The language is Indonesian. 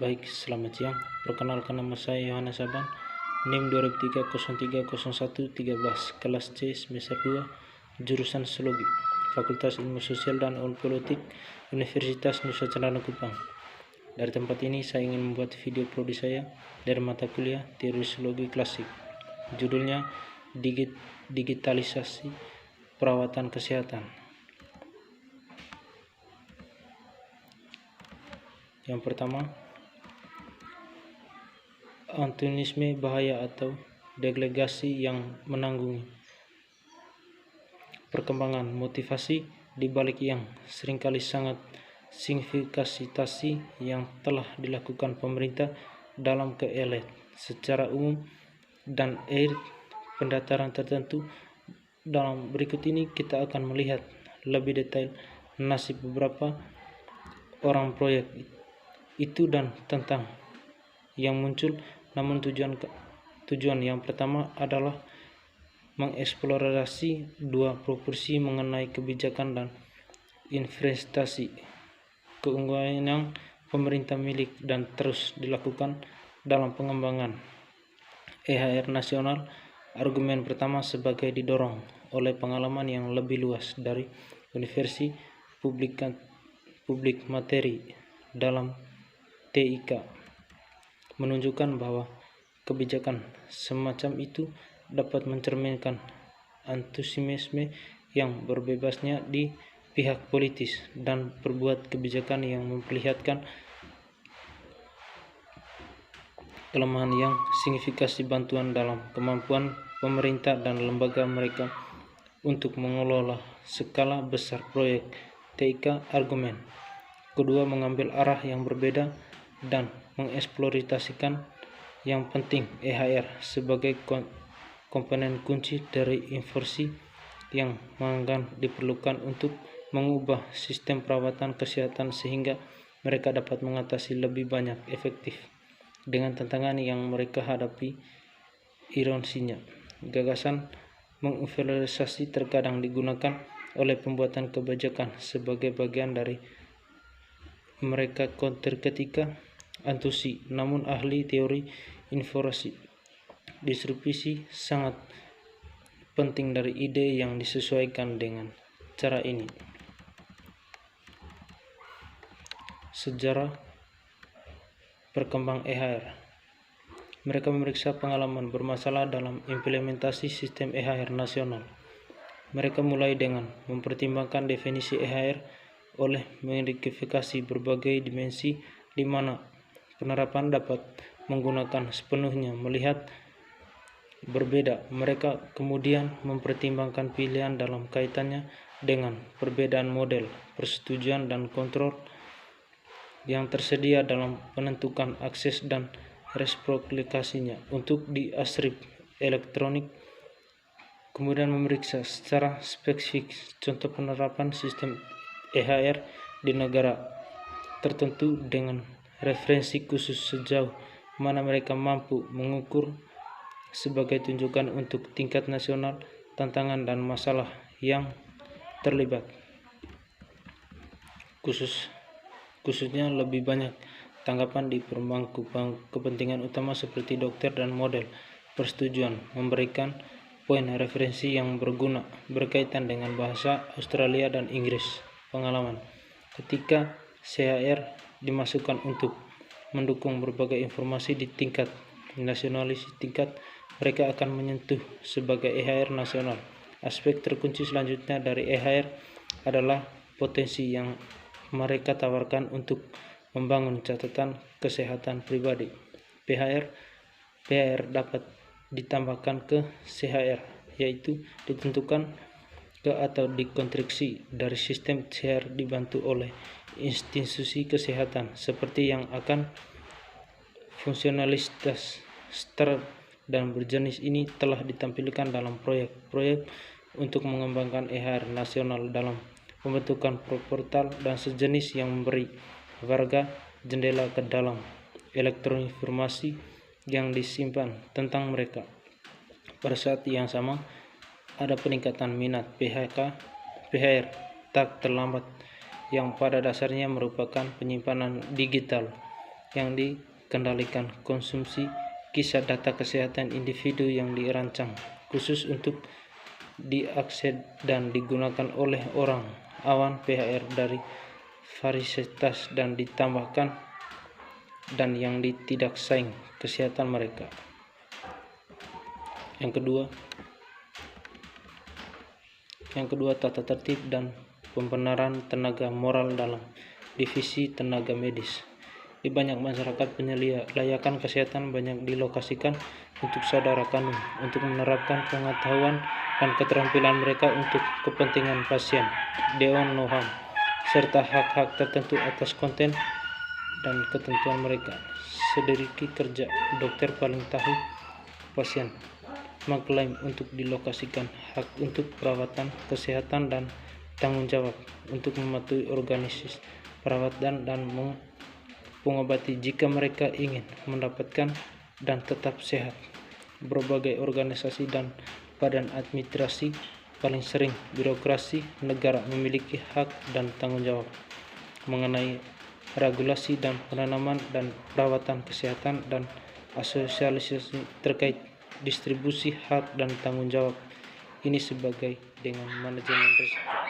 Baik, selamat siang. Perkenalkan, nama saya Yohanes Saban, NIM 2003-03-01-13, kelas C semester 2, jurusan Sosiologi, Fakultas Ilmu Sosial dan Politik, Universitas Nusa Cendana Kupang. Dari tempat ini saya ingin membuat video prodi saya dari mata kuliah Teori Sosiologi Klasik. Judulnya Digitalisasi Perawatan Kesehatan. Yang pertama, antagonisme bahaya atau delegasi yang menanggungi perkembangan motivasi di balik yang seringkali sangat signifikasi yang telah dilakukan pemerintah dalam ke-elit secara umum dan pendataran tertentu. Dalam berikut ini kita akan melihat lebih detail nasib beberapa orang proyek itu dan tentang yang muncul. Namun tujuan yang pertama adalah mengeksplorasi dua proporsi mengenai kebijakan dan investasi keunggulan yang pemerintah milik dan terus dilakukan dalam pengembangan EHR nasional. Argumen pertama sebagai didorong oleh pengalaman yang lebih luas dari universitas publik materi dalam TIK menunjukkan bahwa kebijakan semacam itu dapat mencerminkan antusiasme yang berbebasnya di pihak politis dan berbuat kebijakan yang memperlihatkan kelemahan yang signifikasi bantuan dalam kemampuan pemerintah dan lembaga mereka untuk mengelola skala besar proyek TIK. Argumen kedua mengambil arah yang berbeda dan mengeksploitasikan yang penting EHR sebagai komponen kunci dari inovasi yang diperlukan untuk mengubah sistem perawatan kesehatan sehingga mereka dapat mengatasi lebih banyak efektif dengan tantangan yang mereka hadapi. Ironisinya, gagasan mengevaluasi terkadang digunakan oleh pembuatan kebijakan sebagai bagian dari mereka counter ketika antusi. Namun ahli teori informasi distribusi sangat penting dari ide yang disesuaikan dengan cara ini. Sejarah perkembang EHR. Mereka memeriksa pengalaman bermasalah dalam implementasi sistem EHR nasional. Mereka mulai dengan mempertimbangkan definisi EHR oleh mengidentifikasi berbagai dimensi di mana penerapan dapat menggunakan sepenuhnya melihat berbeda. Mereka kemudian mempertimbangkan pilihan dalam kaitannya dengan perbedaan model persetujuan dan kontrol yang tersedia dalam penentukan akses dan resiprokasinya untuk di arsip elektronik. Kemudian memeriksa secara spesifik contoh penerapan sistem EHR di negara tertentu dengan referensi khusus sejauh mana mereka mampu mengukur sebagai tunjukan untuk tingkat nasional tantangan dan masalah yang terlibat. Khususnya lebih banyak tanggapan di pemangku kepentingan utama seperti dokter dan model persetujuan memberikan poin referensi yang berguna berkaitan dengan bahasa Australia dan Inggris. Pengalaman ketika CHR dimasukkan untuk mendukung berbagai informasi di tingkat nasionalis tingkat mereka akan menyentuh sebagai EHR nasional. Aspek terkunci selanjutnya dari EHR adalah potensi yang mereka tawarkan untuk membangun catatan kesehatan pribadi. PHR dapat ditambahkan ke CHR, yaitu ditentukan ke atau dikonstruksi dari sistem CHR dibantu oleh institusi kesehatan seperti yang akan fungsionalitas standar dan berjenis. Ini telah ditampilkan dalam proyek-proyek untuk mengembangkan EHR nasional dalam pembentukan portal dan sejenis yang memberi warga jendela ke dalam elektronik informasi yang disimpan tentang mereka. Pada saat yang sama ada peningkatan minat PHR tak terlambat yang pada dasarnya merupakan penyimpanan digital yang dikendalikan, konsumsi kisah data kesehatan individu yang dirancang khusus untuk diakses dan digunakan oleh orang awam PHR dari varietas dan ditambahkan dan yang tidak saing kesehatan mereka. Yang kedua tata tertib dan pembenaran tenaga moral dalam divisi tenaga medis. Di banyak masyarakat penyelia layakan kesehatan banyak dilokasikan untuk saudara kandung untuk menerapkan pengetahuan dan keterampilan mereka untuk kepentingan pasien, Dewan Noham, serta hak-hak tertentu atas konten dan ketentuan mereka. Sedikit kerja dokter paling tahu pasien mengklaim untuk dilokasikan hak untuk perawatan kesehatan dan tanggung jawab untuk mematuhi organisasi perawatan dan pengobati jika mereka ingin mendapatkan dan tetap sehat. Berbagai organisasi dan badan administrasi, paling sering birokrasi negara, memiliki hak dan tanggung jawab mengenai regulasi dan penanaman dan perawatan kesehatan dan asosiasi terkait distribusi hak dan tanggung jawab ini sebagai dengan manajemen risiko.